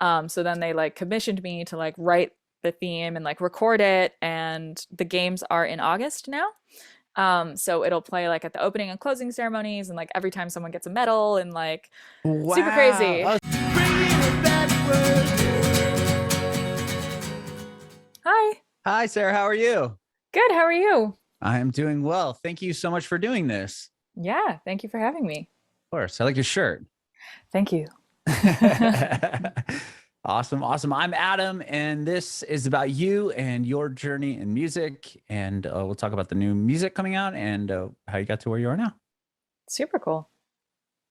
So then they like commissioned me to like write the theme and like record it. And the games are in August now. So it'll play like at the opening and closing ceremonies and like every time someone gets a medal and like super Wow. crazy. Hi. Hi, Sarah. How are you? Of Good. How are you? I am doing well. Thank you so much for doing this. Yeah. Thank you for having me. Of course. I like your shirt. Thank you. Awesome. Awesome. I'm Adam, and this is about you and your journey in music. And we'll talk about the new music coming out and how you got to where you are now. Super cool.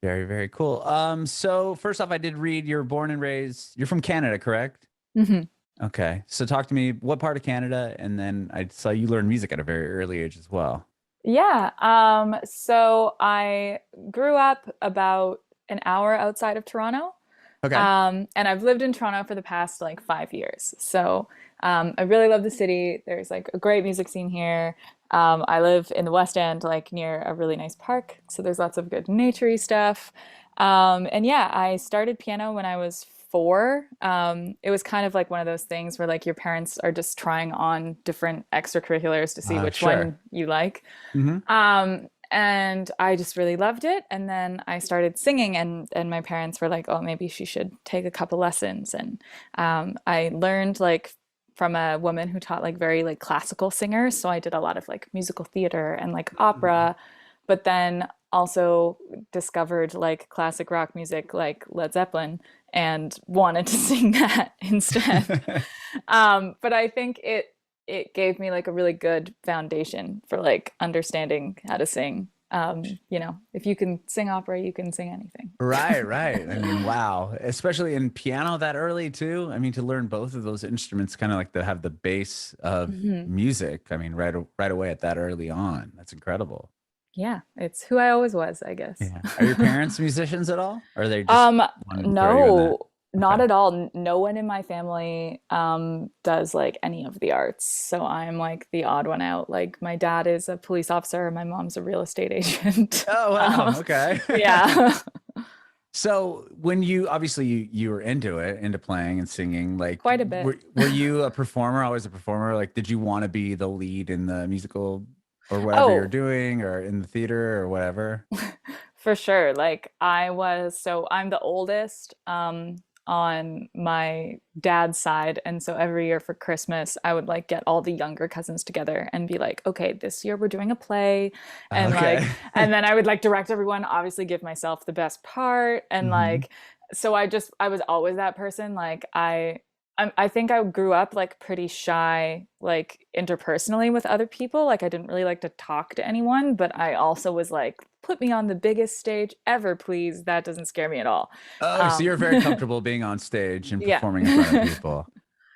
Very, very cool. So first off, I did read you're born and raised, you're from Canada, correct? Hmm. Okay. So talk to me, what part of Canada? And then I saw you learn music at a very early age as well. Yeah. So I grew up about an hour outside of Toronto. Okay. And I've lived in Toronto for the past like 5 years. So I really love the city. There's like a great music scene here. I live in the West End, like near a really nice park. So there's lots of good naturey stuff. And yeah, I started piano when I was 4. It was kind of like one of those things where like your parents are just trying on different extracurriculars to see which Sure. one you like. Hmm. And I just really loved it. And then I started singing, and my parents were like, "Oh, maybe she should take a couple lessons." And I learned like from a woman who taught like very like classical singers. So I did a lot of like musical theater and like opera, but then also discovered like classic rock music like Led Zeppelin and wanted to sing that instead. But I think it gave me like a really good foundation for like understanding how to sing. If you can sing opera, you can sing anything. Right, right. I mean, wow. Especially in piano that early too. I mean, to learn both of those instruments, kind of like to have the base of Hmm. music. I mean, right away at that early on. That's incredible. Yeah, it's who I always was, I guess. Yeah. Are your parents musicians at all? Or they just Um, wanted to throw you in that? no, not Okay. at all. No one in my family does like any of the arts. So I'm like the odd one out. Like my dad is a police officer, my mom's a real estate agent. Oh, Um, wow. Okay. yeah, So when you obviously you were into it, into playing and singing, like quite a bit. were you a performer, always a performer? Like, did you want to be the lead in the musical or whatever you're Oh, doing or in the theater or whatever? for sure. Like I'm the oldest on my dad's side, and so every year for Christmas, I would like get all the younger cousins together and be like, "Okay, this year we're doing a play." And Okay. like and then I would like direct everyone, obviously give myself the best part and Hmm. like so I was always that person. Like I think I grew up like pretty shy, like interpersonally with other people. Like I didn't really like to talk to anyone, but I also was like, put me on the biggest stage ever, please. That doesn't scare me at all. Oh, so you're very Um, comfortable being on stage and yeah. performing in front of people.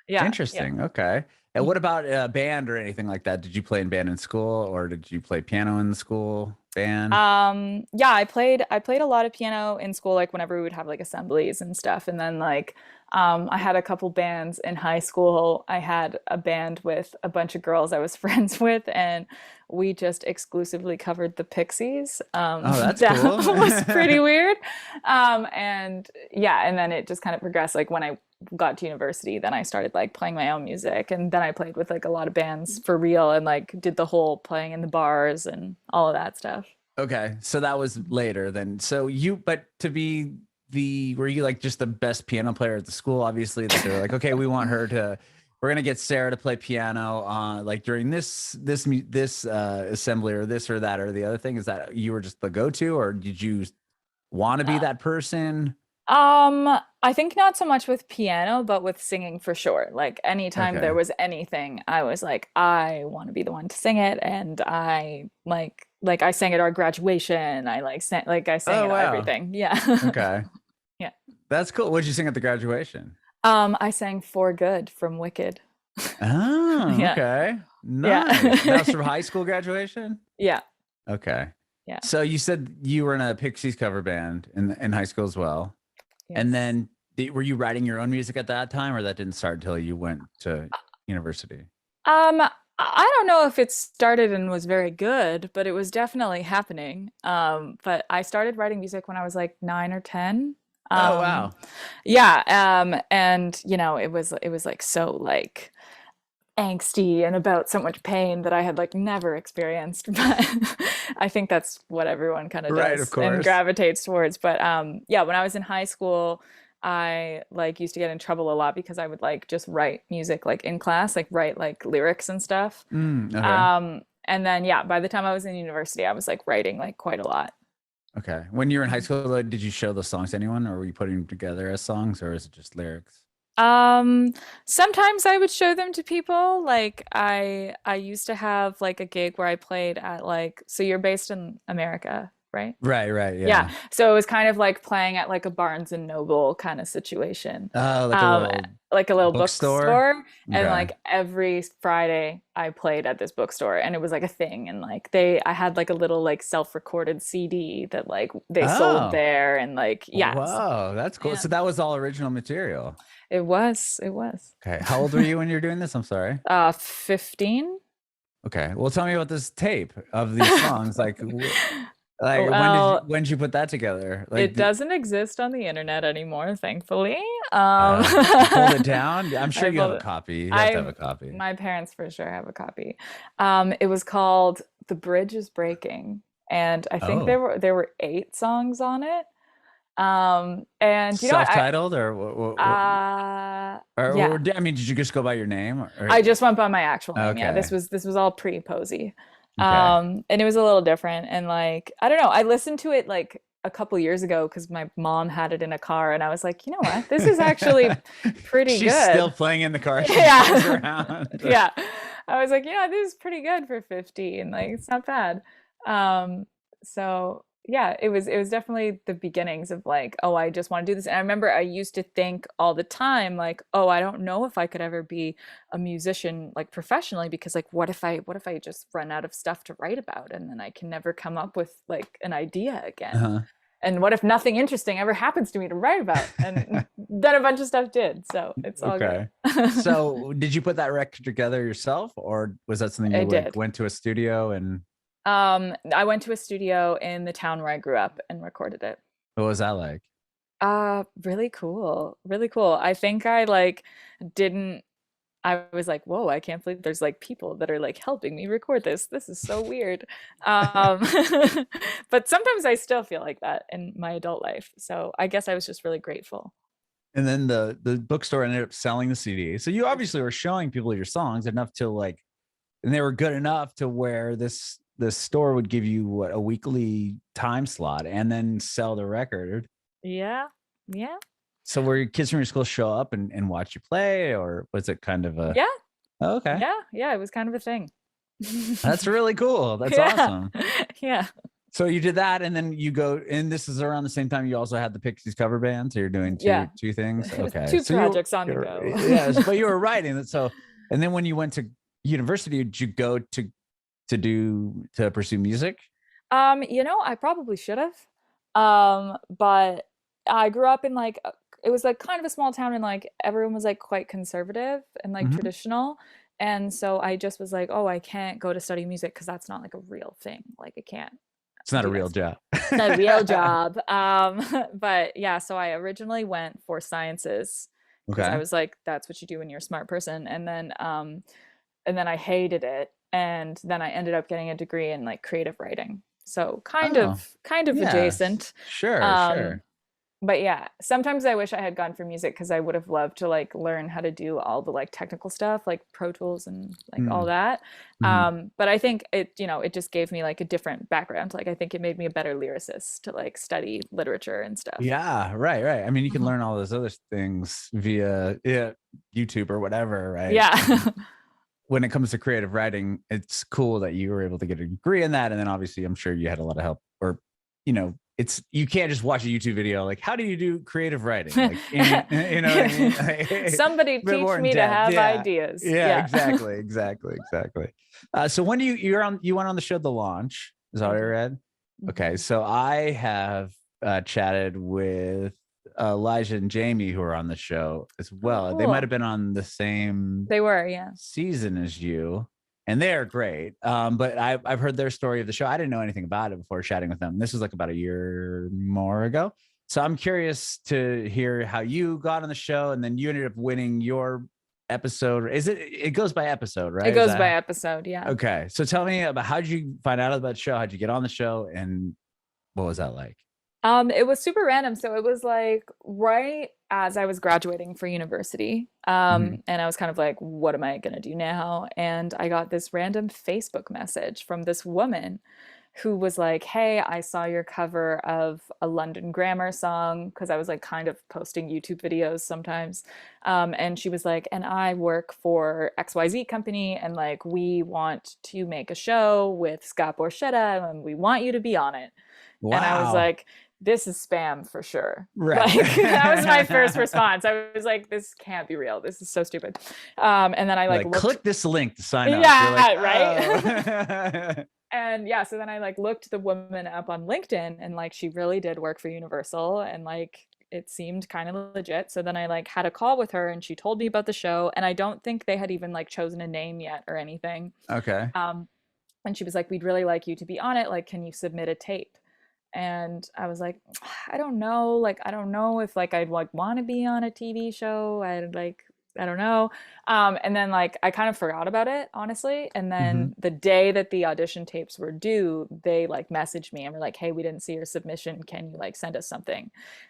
Yeah, yeah. Interesting. Okay. And what about a band or anything like that? Did you play in band in school or did you play piano in the school band? Yeah, I played a lot of piano in school, like whenever we would have like assemblies and stuff. And then like I had a couple bands in high school. I had a band with a bunch of girls I was friends with, and we just exclusively covered the Pixies. Oh, that's That cool. was pretty weird. And yeah, and then it just kind of progressed. Like when I got to university, then I started like playing my own music, and then I played with like a lot of bands for real and like did the whole playing in the bars and all of that stuff. Okay, so that was later then. So but to be were you like just the best piano player at the school? Obviously, that they're like, okay, we're gonna get Sarah to play piano like during this assembly or this or that or the other thing. Is that you were just the go-to, or did you want to be that person? I think not so much with piano, but with singing for sure. Like anytime there Okay. was anything, I was like, I want to be the one to sing it, and I I sang at our graduation. I sang Oh at wow. everything. Yeah. Okay, Yeah. that's cool. What'd you sing at the graduation? I sang For Good from Wicked. Oh, Yeah. okay. Nice. That was Yeah. from high school graduation? Yeah. Okay. Yeah. So you said you were in a Pixies cover band in high school as well. And Yes. then were you writing your own music at that time, or that didn't start until you went to university? I don't know if it started and was very good, but it was definitely happening. But I started writing music when I was like 9 or 10. Oh Um, wow. yeah, and it was like so like angsty and about so much pain that I had like never experienced. But I think that's what everyone kind of Right, of does and course. gravitates towards. But yeah, when I was in high school, I like used to get in trouble a lot because I would like just write music like in class, like write like lyrics and stuff. Okay. And then yeah, by the time I was in university, I was like writing like quite a lot. Okay. When you were in high school, though, did you show those songs to anyone, or were you putting them together as songs, or is it just lyrics? Um, Sometimes I would show them to people. Like I used to have like a gig where I played at like so you're based in America, right? Right, right, Yeah. yeah. So it was kind of like playing at like a Barnes and Noble kind of situation. Like a Um, little like a little bookstore. bookstore. And Okay. like every Friday I played at this bookstore and it was like a thing. And like I had like a little like self-recorded CD that like they sold Oh, there and like yes. whoa, that's cool. Yeah. So that was all original material. It was. Okay. How old were you when you were doing this? I'm sorry. 15. Okay. Well, tell me about this tape of these songs. Like Well, when did you put that together? it doesn't exist on the internet anymore, thankfully. You pulled it down? I'm sure I you have pulled a it. copy. You have to have I a copy. My parents for sure have a copy. It was called "The Bridge is Breaking," and I think there Oh, were there were 8 songs on it. And you know what? self-titled or Yeah, I mean, did you just go by your name I just went by my actual name. Yeah, okay. this was all pre-Posey. Okay. And it was a little different. And like, I don't know, I listened to it like a couple years ago because my mom had it in a car, and I was like, you know what? This is actually pretty She's still good. playing in the car. She drives Yeah. around. Yeah. I was like, you know, this is pretty good for 15. Like, it's not bad. So yeah, it was definitely the beginnings of like, oh, I just want to do this. And I remember I used to think all the time, like, oh, I don't know if I could ever be a musician like professionally because like what if I just run out of stuff to write about and then I can never come up with like an idea again? Uh-huh. And what if nothing interesting ever happens to me to write about? And then a bunch of stuff did. So it's all good. Okay. So did you put that record together yourself, or was that something I you like did. went to a studio and I went to a studio in the town where I grew up and recorded it. what was that like? Really cool. Really cool. I think I like didn't I was like, whoa, I can't believe there's like people that are like helping me record this. This is so weird. Um, but sometimes I still feel like that in my adult life. So I guess I was just really grateful. And then the bookstore ended up selling the CD. So you obviously were showing people your songs enough to like, and they were good enough to where this store would give you what, a weekly time slot and then sell the record. Yeah. Yeah. So were your kids from your school show up and watch you play, or was it kind of a Yeah. oh, okay? Yeah. Yeah. It was kind of a thing. That's really cool. That's Yeah. awesome. Yeah. So you did that, and then you go, and this is around the same time you also had the Pixies cover band. So you're doing Yeah. two things. Okay. Two So you projects on the go. yes, but you were writing it. So, and then when you went to university, did you go to pursue music? I probably should have. But I grew up in like it was like kind of a small town and like everyone was like quite conservative and like Mhm. traditional. And so I just was like, oh, I can't go to study music because that's not like a real thing. Like I can't It's not a do that real stuff. job. It's not a real job. But yeah, so I originally went for sciences because I Okay. was like, that's what you do when you're a smart person. And then I hated it. And then I ended up getting a degree in like creative writing. So Oh, kind of yeah. adjacent. Sure, Um, sure. but yeah, sometimes I wish I had gone for music because I would have loved to like learn how to do all the like technical stuff, like Pro Tools and like all Mm, that. mhm. But I think it just gave me like a different background. Like I think it made me a better lyricist to like study literature and stuff. Yeah, right, right. I mean, you can Mhm. learn all those other things via YouTube or whatever, right? Yeah. When it comes to creative writing, it's cool that you were able to get a degree in that. And then obviously I'm sure you had a lot of help, or, it's, you can't just watch a YouTube video, like, how do you do creative writing? Like, you know what I mean? A Somebody bit teach more in me to depth. have Yeah. ideas. Yeah, Yeah. exactly. Exactly. Exactly. So when you went on the show, The Launch, is that I what I did. read? Okay. Mhm. So I have chatted with Elijah and Jamie, who are on the show as Oh, well. They might have cool. been on the same They were, yeah. season as you, and they're great. But I've heard their story of the show. I didn't know anything about it before chatting with them. This was like about a year more ago. So I'm curious to hear how you got on the show, and then you ended up winning your episode. Is it? It goes by episode, It right? Is goes by that episode, yeah. okay? So tell me about how did you find out about the show? How'd you get on the show, and what was that like? It was super random. So it was like right as I was graduating for university. Mhm. And I was kind of like, what am I gonna do now? And I got this random Facebook message from this woman who was like, hey, I saw your cover of a London Grammar song because I was like kind of posting YouTube videos sometimes. And she was like, and I work for XYZ company, and like we want to make a show with Scott Borchetta and we want you to be on it. And I was Wow. like, this is spam for sure. Right. Like that was my first response. I was like, this can't be real. This is so stupid. And then I like Like, looked. click this link to sign up. You're like, Yeah, right. oh. And yeah, so then I like looked the woman up on LinkedIn, and like she really did work for Universal, and like it seemed kind of legit. So then I like had a call with her, and she told me about the show, and I don't think they had even like chosen a name yet or anything. Okay. Um, and she was like, we'd really like you to be on it. Like, can you submit a tape? And I was like, I don't know. Like, I don't know if like I'd like want to be on a TV show. I'd like, I don't know. And then like I kind of forgot about it, honestly. And Hmm. then the day that the audition tapes were due, they like messaged me and were like, hey, we didn't see your submission. Can you like send us something?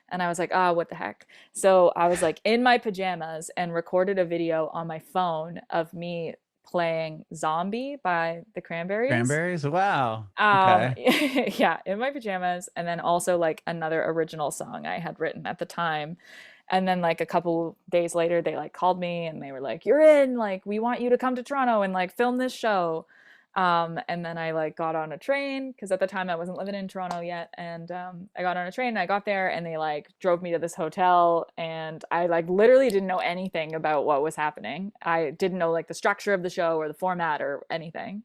And I was like, oh, what the heck? So I was like in my pajamas and recorded a video on my phone of me playing Zombie by the Cranberries. Cranberries. Wow. Okay. Yeah, in my pajamas, and then also like another original song I had written at the time. And then like a couple days later, they like called me and they were like, "You're in, like we want you to come to Toronto and like film this show." And then I like got on a train because at the time I wasn't living in Toronto yet, and I got on a train and I got there and they like drove me to this hotel, and I like literally didn't know anything about what was happening. I didn't know like the structure of the show or the format or anything.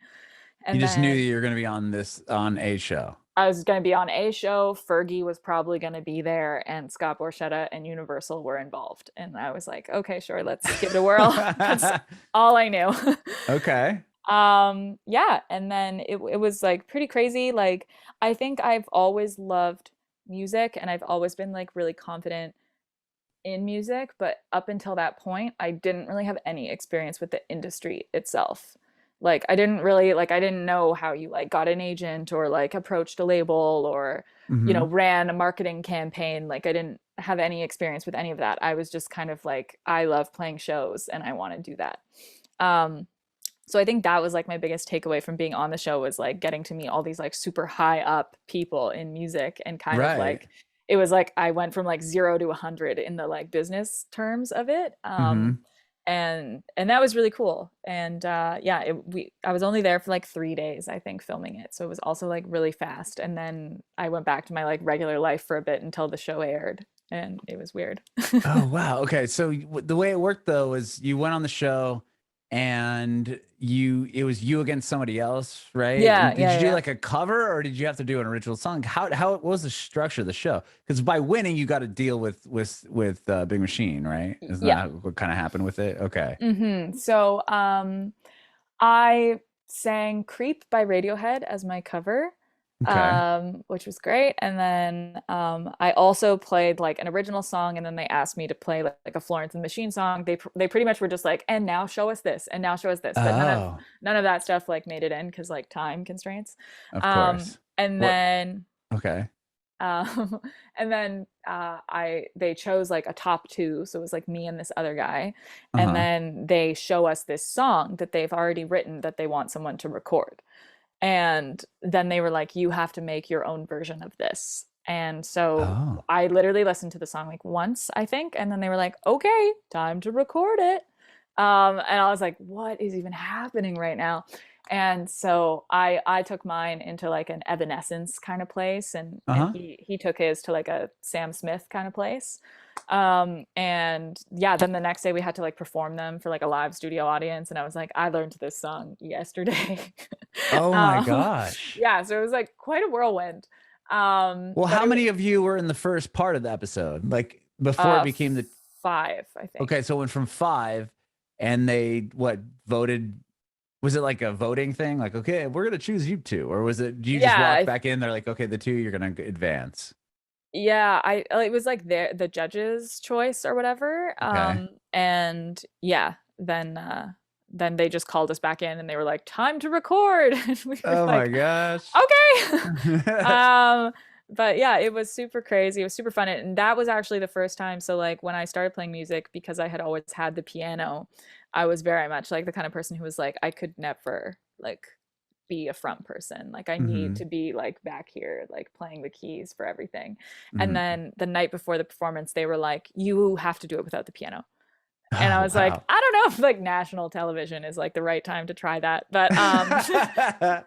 You And just knew that then you were going to be on this on a show. I was going to be on a show. Fergie was probably going to be there, and Scott Borchetta and Universal were involved. And I was like, okay, sure, let's give it a whirl. That's all I knew. Okay. Yeah, and then it was like pretty crazy. Like I think I've always loved music, and I've always been like really confident in music, but up until that point, I didn't really have any experience with the industry itself. Like I didn't really like I didn't know how you like got an agent or like approached a label or Hmm. ran a marketing campaign. Like I didn't have any experience with any of that. I was just kind of like I love playing shows and I want to do that. Um so I think that was like my biggest takeaway from being on the show was like getting to meet all these like super high up people in music and kind of Right. like it was like I went from like 0 to 100 in the like business terms of it. Hmm. And that was really cool. And yeah, I was only there for like 3 days, I think, filming it. So it was also like really fast. And then I went back to my like regular life for a bit until the show aired, and it was weird. Oh, wow. Okay. So the way it worked though was you went on the show and it was you against somebody else, right? Yeah, And did yeah, you do yeah. like a cover or did you have to do an original song? How what was the structure of the show? Because by winning you got to deal with Big Machine, right? Isn't Yeah. that what kind of happened with it? Okay. So I sang Creep by Radiohead as my cover, Okay. which was great. And then I also played like an original song, and then they asked me to play like a Florence and the Machine song. They pretty much were just like, and now show us this, and now show us this. But Oh, none of that stuff like made it in because like time constraints. of course. And What? then Okay. um, and then I they chose like a top two, so it was like me and this other guy, and Uh-huh. then they show us this song that they've already written that they want someone to record, and then they were like, you have to make your own version of this. And so Oh. I literally listened to the song like once, I think, and then they were like, okay, time to record it. And I was like, what is even happening right now? And so I took mine into like an Evanescence kind of place, and Uh-huh. he took his to like a Sam Smith kind of place. And yeah, then the next day we had to like perform them for like a live studio audience, and I was like, I learned this song yesterday. Oh my um, gosh. yeah, so it was like quite a whirlwind. Well, But how it many of you were in the first part of the episode? Like before it uh became the five, I okay, think. so it went from five and they what voted was it like a voting thing? Like, okay, we're gonna choose you two, or was it? Do you just Yeah, walk back in? They're like, okay, the two you're gonna advance. Yeah, it was like the judge's choice or whatever. Okay. And yeah, then they just called us back in and they were like, "Time to record." And we were Oh my like, gosh. "Okay." Um, but yeah, it was super crazy. It was super fun. And that was actually the first time. So like when I started playing music, because I had always had the piano, I was very much like the kind of person who was like, I could never like be a front person. Like I need Hmm. to be like back here, like playing the keys for everything. And Hmm. then the night before the performance, they were like, you have to do it without the piano. And I Oh was like, wow. I don't know if like national television is like the right time to try that. But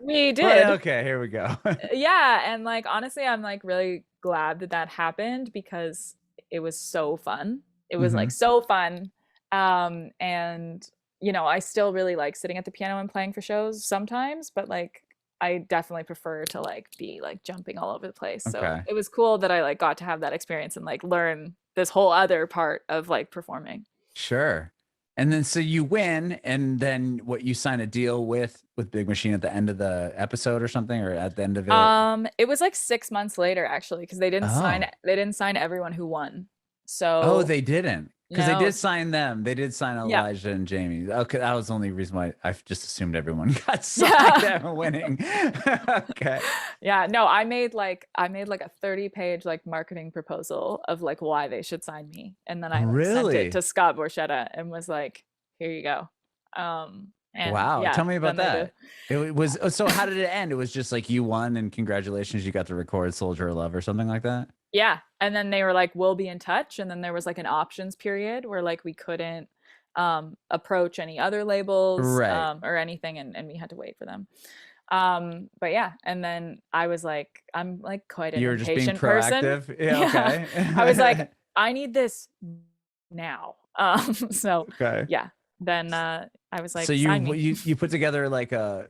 we Well, did. okay, here we go. Yeah, and like honestly, I'm like really glad that that happened because it was so fun. It was like Hmm. so fun. And you know, I still really like sitting at the piano and playing for shows sometimes, but like I definitely prefer to like be like jumping all over the place. So Okay. it was cool that I like got to have that experience and like learn this whole other part of like performing. Sure. And then so you win, and then what, you sign a deal with Big Machine at the end of the episode or something, or at the end of it? It was like 6 months later actually, because Oh. they didn't sign everyone who won. Oh, So they didn't. Because they no, did sign them. They did sign yeah. Elijah and Jamie. Okay, that was the only reason why I just assumed everyone got signed and winning. Okay. Yeah, no, I made like a 30-page like marketing proposal of like why they should sign me. And then I like sent it to Really? Scott Borchetta and was like, here you go. And Wow. yeah, Tell me about then they did. that. It was so how did it end? It was just like you won and congratulations, you got to record Soldier of Love or something like that? Yeah. And then they were like, we'll be in touch. And then there was like an options period where like we couldn't approach any other labels Right. or anything and we had to wait for them. But yeah, and then I was like, I'm like quite an You were just being impatient person. proactive. Yeah, Yeah. I was like, okay. I need this now. So Okay. yeah, then I was So like, sign me. you put together like a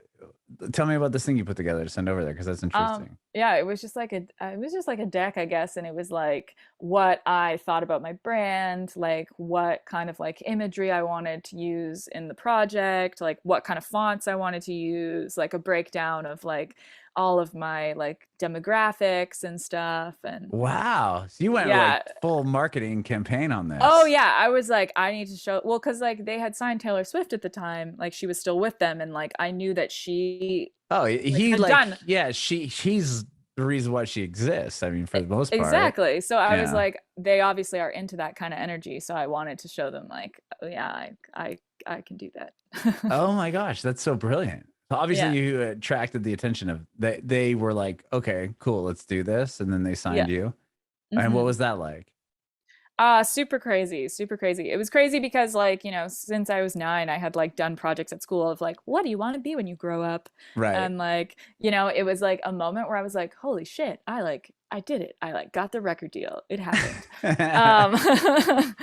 tell me about this thing you put together to send over there because that's interesting. Yeah, it was just like it was just like a deck, I guess, and it was like what I thought about my brand, like what kind of like imagery I wanted to use in the project, like what kind of fonts I wanted to use, like a breakdown of like all of my like demographics and stuff, and Wow. So you went like yeah. full marketing campaign on Oh this. yeah, I was like, I need to show well, because like they had signed Taylor Swift at the time, like she was still with them, and like I knew that she Oh, like he had like done yeah, she's the reason why she exists. I mean, for the most part. exactly. So I was Yeah. like, they obviously are into that kind of energy, so I wanted to show them like, oh yeah, I can do that. Oh my gosh, that's so brilliant. So obviously Yeah. you attracted the attention of they were like, okay, cool, let's do this. And then they signed Yeah. you. And what Hmm. was that like? Super crazy, super crazy. It was crazy because like, you know, since I was 9, I had like done projects at school of like, what do you want to be when you grow up? Right. And like, you know, it was like a moment where I was like, holy shit, I did it. I like got the record deal. It happened. Um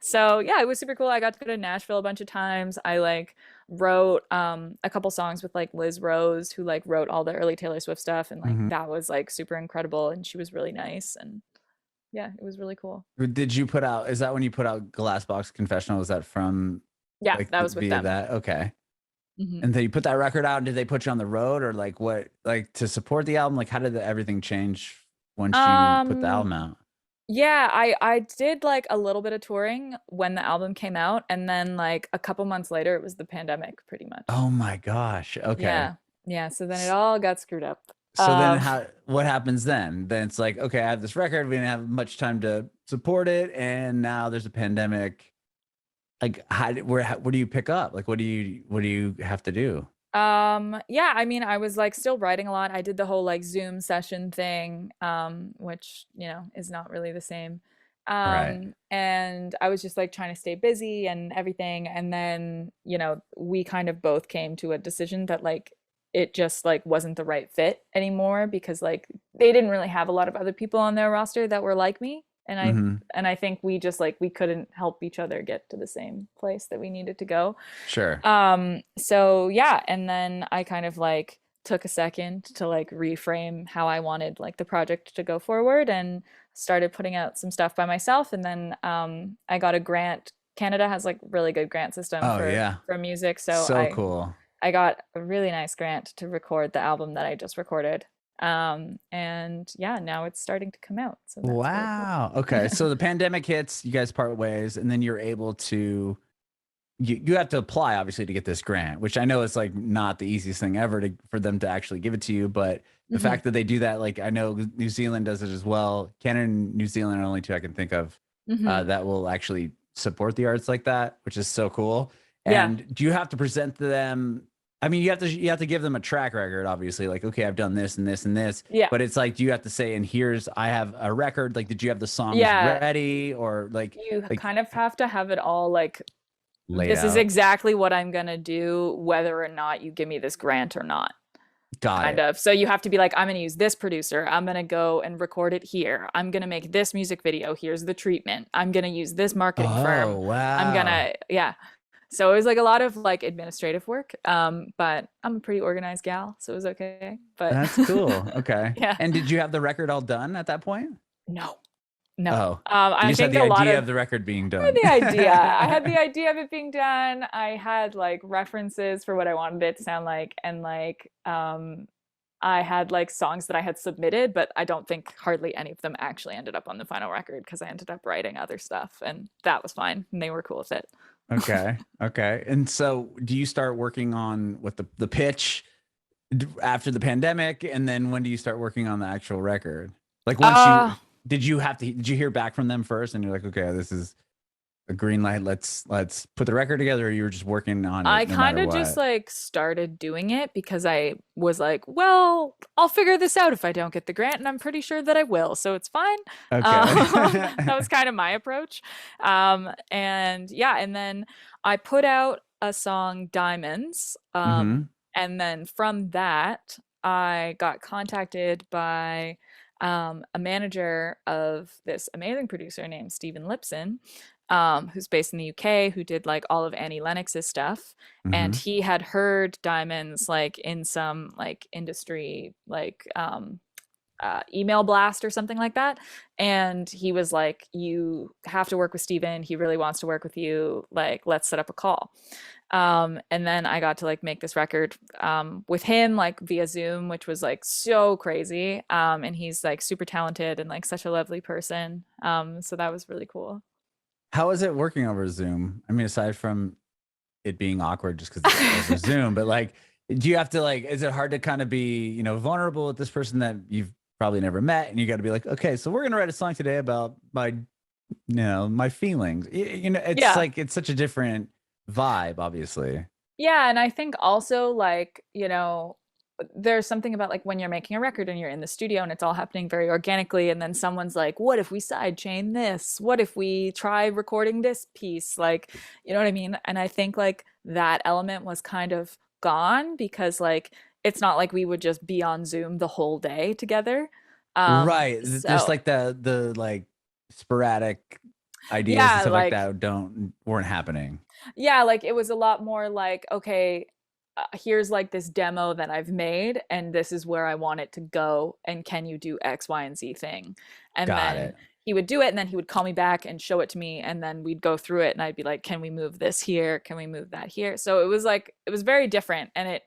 so yeah, it was super cool. I got to go to Nashville a bunch of times. I like wrote a couple songs with like Liz Rose, who like wrote all the early Taylor Swift stuff, and like Mhm. that was like super incredible and she was really nice and yeah, it was really cool. Did you put out, is that when you put out Glass Box Confessional? Was that from Yeah, like that was with via them. that? Okay. Hmm. And then you put that record out, and did they put you on the road or like what, like to support the album? Like how did everything change once you put the Um, album out? yeah, I did like a little bit of touring when the album came out, and then like a couple months later, it was the pandemic, pretty much. Oh my gosh. Okay. Yeah, yeah. So then it all got screwed up. So then Um, what happens then? Then it's like, okay, I have this record, we didn't have much time to support it, and now there's a pandemic. Like where do you pick up? Like what do you have to do? yeah, I mean, I was like still writing a lot. I did the whole like Zoom session thing, which, you know, is not really the same. Right. And I was just like trying to stay busy and everything. And then, you know, we kind of both came to a decision that like it just like wasn't the right fit anymore because like they didn't really have a lot of other people on their roster that were like me. Hmm. And I think we just like we couldn't help each other get to the same place that we needed to go. Sure. So yeah, and then I kind of like took a second to like reframe how I wanted like the project to go forward and started putting out some stuff by myself. And then I got a grant. Canada has like really good grant system Oh yeah. for music, so So cool. I got a really nice grant to record the album that I just recorded. And yeah, now it's starting to come out, so that's really cool. Wow. Okay. So the pandemic hits, you guys part ways, and then you're able to you have to apply obviously to get this grant, which I know is like not the easiest thing ever to for them to actually give it to you, but the Hmm. fact that they do that, like I know New Zealand does it as well. Canada and New Zealand are only two I can think of Hmm. that will actually support the arts like that, which is so cool. Yeah. And do you have to present to them? I mean, you have to give them a track record, obviously, like, okay, I've done this and this and this, Yeah. but it's like, do you have to say, and here's I have a record, like, did you have the songs Yeah. ready or You like kind of have to have it all like, laid this is out? exactly what I'm gonna do, whether or not you give me this grant or not. Got Kind it. of. So you have to be like, I'm gonna use this producer. I'm gonna go and record it here. I'm gonna make this music video. Here's the treatment. I'm gonna use this marketing Oh, firm. I'm wow. gonna, yeah. So it was like a lot of like administrative work. But I'm a pretty organized gal, so it was okay. But That's cool. Okay. yeah, And did you have the record all done at that point? no, no. Oh, you I just had think the a lot idea of of the record being I had done. the idea. I had the idea of it being done. I had like references for what I wanted it to sound like, and like I had like songs that I had submitted, but I don't think hardly any of them actually ended up on the final record because I ended up writing other stuff, and that was fine, and they were cool with it. Okay. Okay. And so do you start working on what the pitch after the pandemic? And then when do you start working on the actual record? Like once Uh, you did you hear back from them first and you're like, okay, this is a green light. Let's put the record together, or you were just working on I it no kind matter of just what? like started doing it because I was like, well, I'll figure this out if I don't get the grant, and I'm pretty sure that I will, so it's fine. Okay. That was kind of my approach. And yeah, and then I put out a song, Diamonds. Hmm. And then from that, I got contacted by a manager of this amazing producer named Stephen Lipson, who's based in the UK, who did like all of Annie Lennox's stuff. And Hmm. he had heard Diamonds like in some like industry like email blast or something like that. And he was like, you have to work with Steven. He really wants to work with you. Like, let's set up a call. And then I got to like make this record with him like via Zoom, which was like so crazy. And he's like super talented and like such a lovely person. So that was really cool. How is it working over Zoom? I mean, aside from it being awkward just because it's over Zoom, but like, do you have to like, is it hard to kind of be, vulnerable with this person that you've probably never met? And you got to be like, okay, so we're going to write a song today about my feelings. It's Yeah. like, it's such a different vibe, obviously. Yeah, and I think also like, there's something about like when you're making a record and you're in the studio and it's all happening very organically, and then someone's like, what if we sidechain this? What if we try recording this piece? Like, you know what I mean? And I think like that element was kind of gone because like it's not like we would just be on Zoom the whole day together. Right. Just So like the like sporadic ideas and yeah, stuff like like that weren't happening. yeah, like it was a lot more like, okay, here's like this demo that I've made, and this is where I want it to go. And can you do X, Y, and Z thing? And Got then it. he would do it, and then he would call me back and show it to me. And then we'd go through it, and I'd be like, can we move this here? Can we move that here? So it was like, it was very different. And it,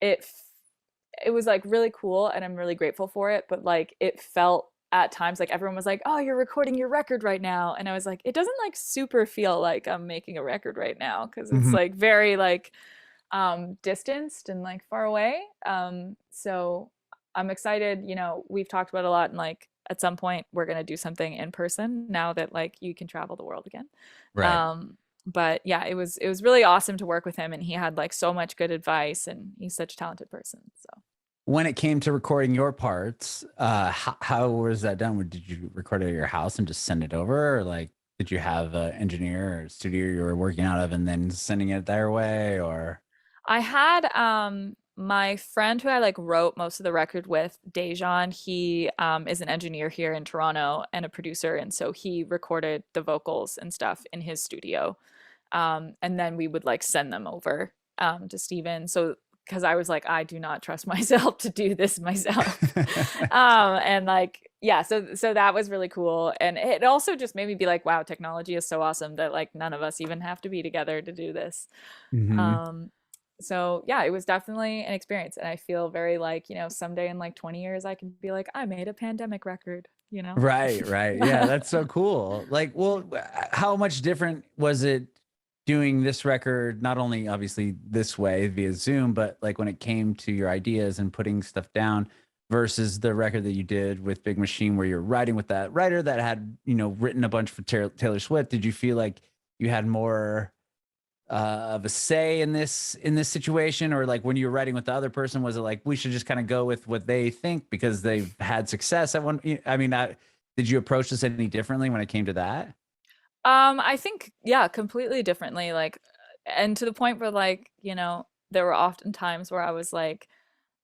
it was like really cool. And I'm really grateful for it. But like, it felt at times like everyone was like, oh, you're recording your record right now. And I was like, it doesn't like super feel like I'm making a record right now because it's Mhm. like very like distanced and like far away. So I'm excited, we've talked about a lot, and like at some point we're going to do something in person now that like you can travel the world again. Right. But yeah, it was really awesome to work with him, and he had like so much good advice, and he's such a talented person. So When it came to recording your parts, how was that done? Did you record it at your house and just send it over, or like did you have an engineer or studio you were working out of and then sending it their way? Or I had my friend who I like wrote most of the record with, Dejan. He is an engineer here in Toronto and a producer, and so he recorded the vocals and stuff in his studio. And then we would like send them over to Steven. So because I was like, I do not trust myself to do this myself. And like, yeah, so that was really cool. And it also just made me be like, wow, technology is so awesome that like none of us even have to be together to do this. hmm Um, So yeah, it was definitely an experience. And I feel very like, someday in like 20 years, I can be like, I made a pandemic record, you know? Right, right. Yeah, that's so cool. Like, well, how much different was it doing this record, not only obviously this way via Zoom, but like when it came to your ideas and putting stuff down versus the record that you did with Big Machine, where you're writing with that writer that had, written a bunch for Taylor Swift? Did you feel like you had more of a say in this situation, or like when you were writing with the other person, was it like we should just kind of go with what they think because they've had success at one? I mean, did you approach this any differently when it came to that? I think, yeah, completely differently. Like, and to the point where, like, there were often times where I was like,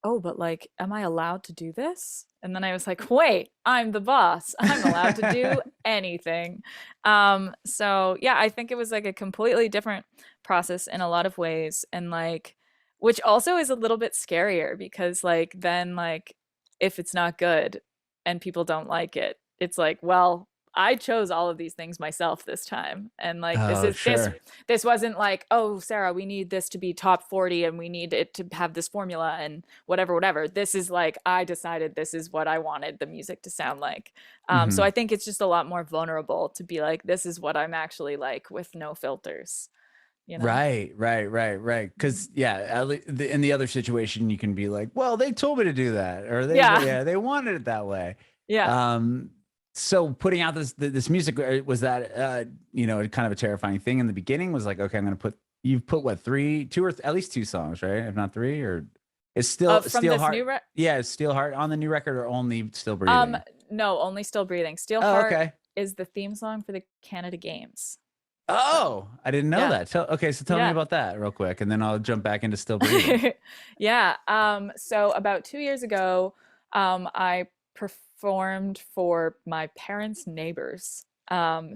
oh, but like, am I allowed to do this? And then I was like, wait, I'm the boss. I'm allowed to do anything. So yeah, I think it was like a completely different process in a lot of ways. And like, which also is a little bit scarier because like, then like, if it's not good and people don't like it, it's like, well, I chose all of these things myself this time. And like Oh, sure. this wasn't like, oh, Sarah, we need this to be top 40 and we need it to have this formula and whatever, whatever. This is like, I decided this is what I wanted the music to sound like. So Hmm. I think it's just a lot more vulnerable to be like, this is what I'm actually like with no filters, you know? Right, right, right, right. Because yeah, in the other situation, you can be like, "Well, they told me to do that," or Yeah. yeah, they wanted it that way. Yeah. Um, so putting out this music, was that kind of a terrifying thing in the beginning? Was like, okay, I'm gonna put you've put what three, two or at least two songs, right? If not three, or it's still From this Heart. new Yeah, it's Steel Heart on the new record, or only Still um, Breathing. no, only Still Breathing. Oh, Steelheart okay. is the theme song for the Canada Games. So Oh, I didn't know yeah. that. Okay, so tell me Yeah. about that real quick, and then I'll jump back into Still Breathing. Yeah. So about 2 years ago, I performed for my parents' neighbors,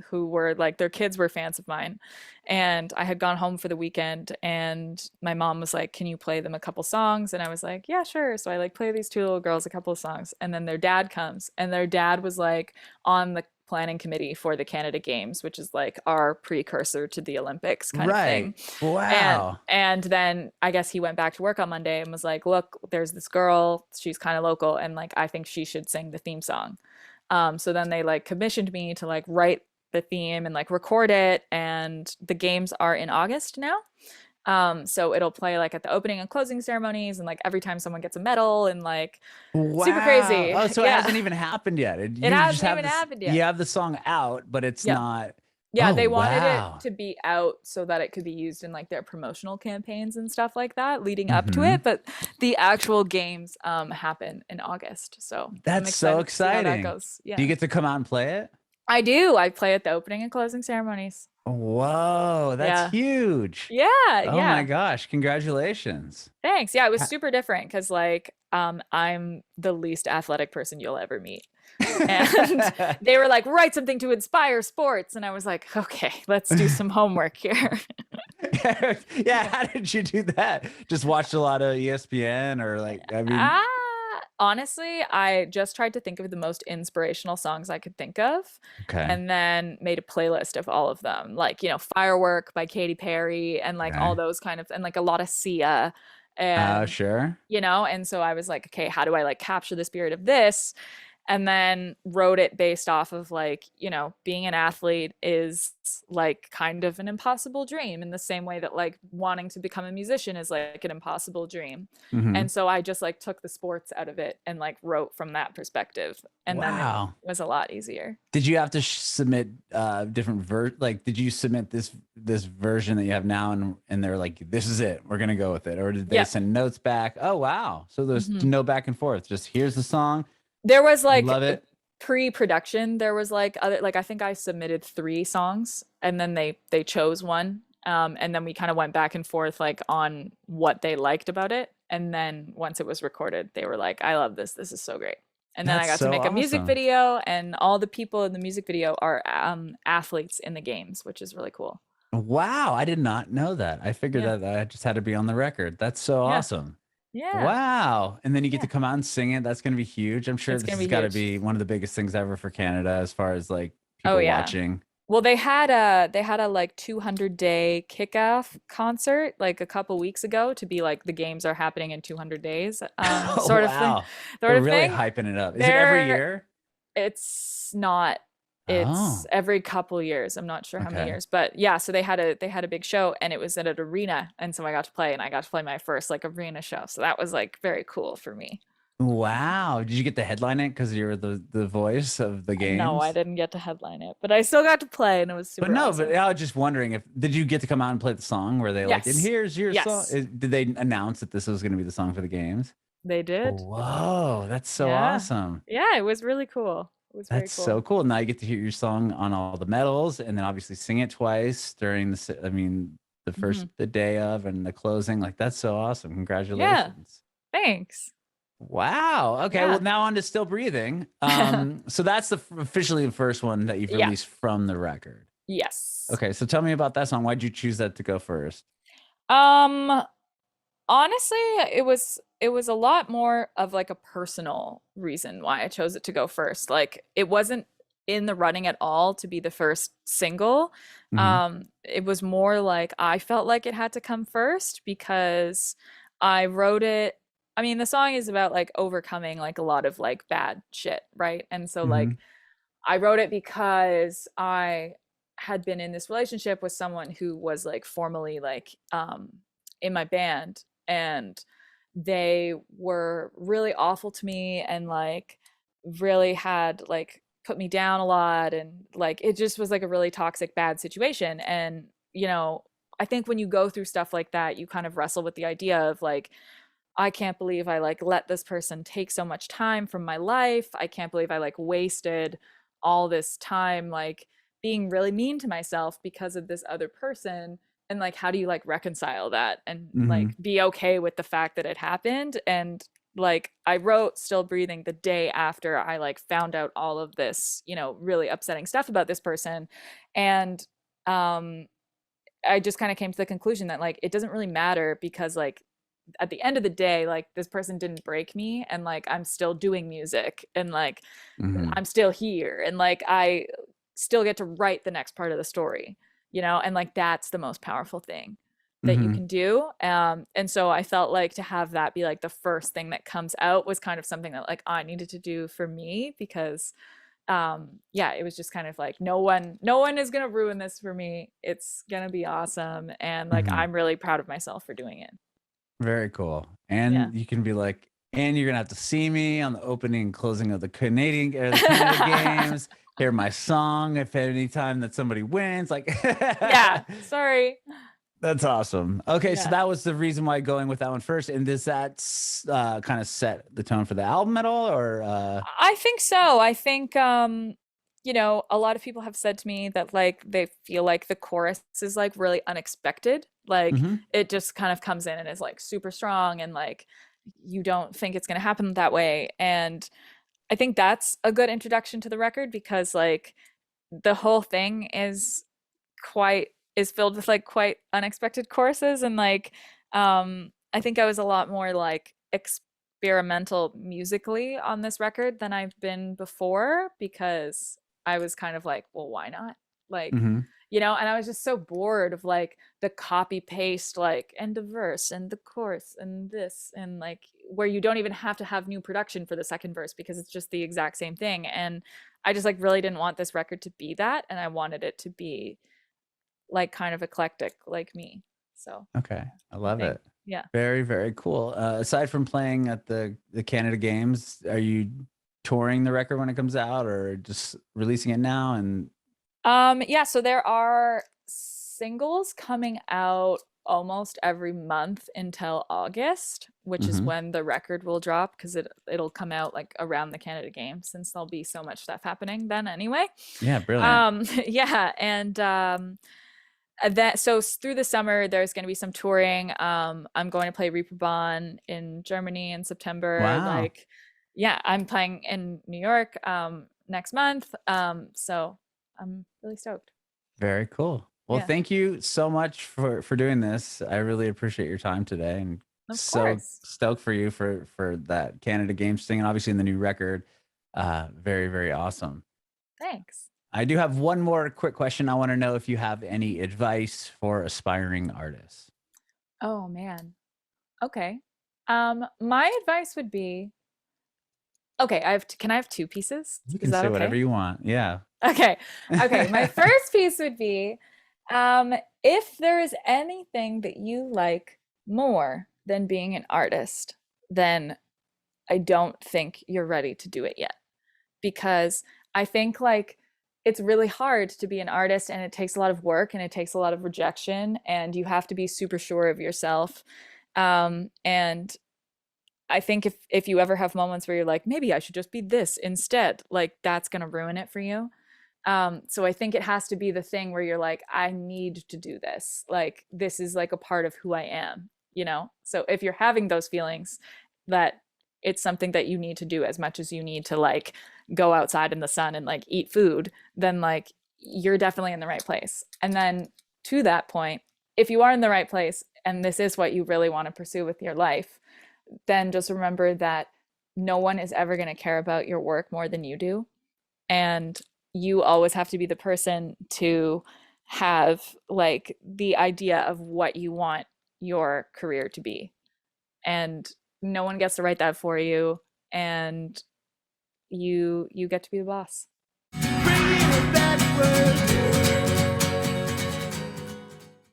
who were like their kids were fans of mine. And I had gone home for the weekend and my mom was like, can you play them a couple songs? And I was like, yeah, sure. So I like play these two little girls a couple of songs. And then their dad comes and their dad was like on the planning committee for the Canada Games, which is like our precursor to the Olympics kind of thing. Right. Wow. And then I guess he went back to work on Monday and was like, "Look, there's this girl. She's kind of local, and like I think she should sing the theme song." So then they like commissioned me to like write the theme and like record it. And the games are in August now. So it'll play like at the opening and closing ceremonies, and like every time someone gets a medal, and like super Wow. crazy. Oh, so it Yeah, hasn't even happened yet. it You just hasn't have even this, happened you yet. have the song out, but it's Yeah. not. Yeah, Oh, they wanted it wow. to be out so that it could be used in like their promotional campaigns and stuff like that leading up to Hmm. it. But the actual games happen in August. So I'm That's so excited to see how that exciting. goes. Do you Yeah. get to come out and play it? I do. I play at the opening and closing ceremonies. Whoa, that's Yeah. huge. Yeah, Oh my yeah. gosh, congratulations. Thanks. Yeah, it was Ha- super different because like I'm the least athletic person you'll ever meet. And they were like, write something to inspire sports. And I was like, okay, let's do some homework here. Yeah, Yeah. how did you do that? Just watched a lot of ESPN or like, I mean, Ah, honestly, I just tried to think of the most inspirational songs I could think of okay, and then made a playlist of all of them. Like, Firework by Katy Perry and like all okay. those kind of and like a lot of Sia and Sure. and so I was like, okay, how do I like capture the spirit of this? And then wrote it based off of like, being an athlete is like kind of an impossible dream in the same way that like wanting to become a musician is like an impossible dream. Hmm. And so I just like took the sports out of it and like wrote from that perspective. And then it Wow. was a lot easier. Did you have to submit different like did you submit this version that you have now and they're like this is it, we're gonna go with it, or did they Yeah. send notes back? Oh wow, so there's Hmm. no back and forth, just here's the song, There was like love it. pre-production, there was like other like I think I submitted 3 songs and then they chose one. And then we kind of went back and forth like on what they liked about it. And then once it was recorded, they were like, I love this. This is so great. And then I That's got to so make a music awesome. video, and all the people in the music video are athletes in the games, which is really cool. Wow, I did not know that. I figured Yeah. that I just had to be on the record. That's so Yeah. awesome. Yeah. Wow. And then you get to Yeah. come out and sing it. That's going to be huge. I'm sure It's this going to has be got to huge. be one of the biggest things ever for Canada as far as like Oh, people yeah. watching. Well, they had a like 200-day kickoff concert like a couple weeks ago to be like the games are happening in 200 days, Oh, sort of thing, wow. sort They're of really thing. hyping it up. Is it every There, year? it's not. It's Oh, every couple years. I'm not sure how many okay. years, but yeah. So they had a big show, and it was at an arena, and so I got to play, and I got to play my first like arena show. So that was like very cool for me. Wow. Did you get to headline it because you're the voice of the No, I games? didn't get to headline it, but I still got to play, and it was But super no, but awesome. I was just wondering if did you get to come out and play the song? Were they like, and Yes, here's your song? yes, Did they announce that this was going to be the song for the games? they did. Whoa, that's so Yeah. awesome. Yeah, it was really cool. It was very That's cool. so cool. Now you get to hear your song on all the medals and then obviously sing it twice during I mean, the first, Hmm. the day of and the closing. Like, that's so awesome. Yeah, Congratulations. thanks. Wow. Okay. Well, Yeah. now on to Still Breathing. So that's officially the first one that you've Yeah. released from the record. Yes. Okay. So tell me about that song. Why'd you choose that to go first? Um, Honestly, it was a lot more of like a personal reason why I chose it to go first. Like it wasn't in the running at all to be the first single. Hmm. It was more like I felt like it had to come first because I wrote it. I mean, the song is about like overcoming like a lot of like bad shit, right? And so like Hmm. I wrote it because I had been in this relationship with someone who was like formally like in my band, and they were really awful to me and like really had like put me down a lot, and like it just was like a really toxic bad situation. And I think when you go through stuff like that, you kind of wrestle with the idea of like, I can't believe I like let this person take so much time from my life. I can't believe I like wasted all this time like being really mean to myself because of this other person. And like how do you like reconcile that and like Hmm. be okay with the fact that it happened? And like I wrote Still Breathing the day after I like found out all of this, really upsetting stuff about this person. And um I just kind of came to the conclusion that like it doesn't really matter because like at the end of the day, like this person didn't break me, and like I'm still doing music, and like Hmm. I'm still here, and like I still get to write the next part of the story, and like that's the most powerful thing that you Hmm. can do. And so I felt like to have that be like the first thing that comes out was kind of something that like I needed to do for me because yeah, it was just kind of like no one is gonna ruin this for me. It's gonna be awesome, and like Hmm. I'm really proud of myself for doing it. Very cool. Yeah. And you can be like, and you're gonna have to see me on the opening and closing of the Canadian or the Canada games. Hear my song if at any time that somebody wins. Like, Yeah, sorry. that's awesome. Okay, so Yeah. that was the reason why going with that one first. And does that kind of set the tone for the album at all, or I think so. I think a lot of people have said to me that like they feel like the chorus is like really unexpected. Like Mhm. it just kind of comes in and is like super strong, and like you don't think it's going to happen that way. And I think that's a good introduction to the record because like the whole thing is filled with like quite unexpected choruses, and like I think I was a lot more like experimental musically on this record than I've been before because I was kind of like, well, why not? Like, Mhm. and I was just so bored of like the copy paste, like end of verse and the chorus and this, and like where you don't even have to have new production for the second verse because it's just the exact same thing. And I just like really didn't want this record to be that, and I wanted it to be like kind of eclectic like me. So Okay, I I love think, it. yeah. Very, very cool. Aside from playing at the Canada Games, are you touring the record when it comes out, or just releasing it now? And Yeah, so there are singles coming out almost every month until August, which is mhm. when the record will drop because it'll come out like around the Canada Games since there'll be so much stuff happening then anyway. Yeah, brilliant. Yeah, and that so through the summer there's going to be some touring. I'm going to play Reeperbahn in Germany in September. Wow, Like, yeah, I'm playing in New York next month. So I'm really stoked. very cool. Well, Yeah, thank you so much for doing this. I really appreciate your time today, and of so course. stoked for you for that Canada Games thing, and obviously in the new record. Very, very awesome. Thanks. I do have one more quick question. I want to know if you have any advice for aspiring artists. Oh man. Okay. My advice would be, okay, can I have two pieces? You Is can that say whatever okay? you want. Yeah. Okay. Okay. My first piece would be, um, if there is anything that you like more than being an artist, then I don't think you're ready to do it yet. Because I think like it's really hard to be an artist and it takes a lot of work and it takes a lot of rejection and you have to be super sure of yourself. And I think if you ever have moments where you're like, maybe I should just be this instead, like that's gonna ruin it for you. So I think it has to be the thing where you're like, I need to do this. Like this is like a part of who I am, you know? So if you're having those feelings that it's something that you need to do as much as you need to like go outside in the sun and like eat food, then like you're definitely in the right place. And then to that point, if you are in the right place and this is what you really want to pursue with your life, then just remember that no one is ever going to care about your work more than you do. And you always have to be the person to have like the idea of what you want your career to be. And no one gets to write that for you. And you get to be the boss.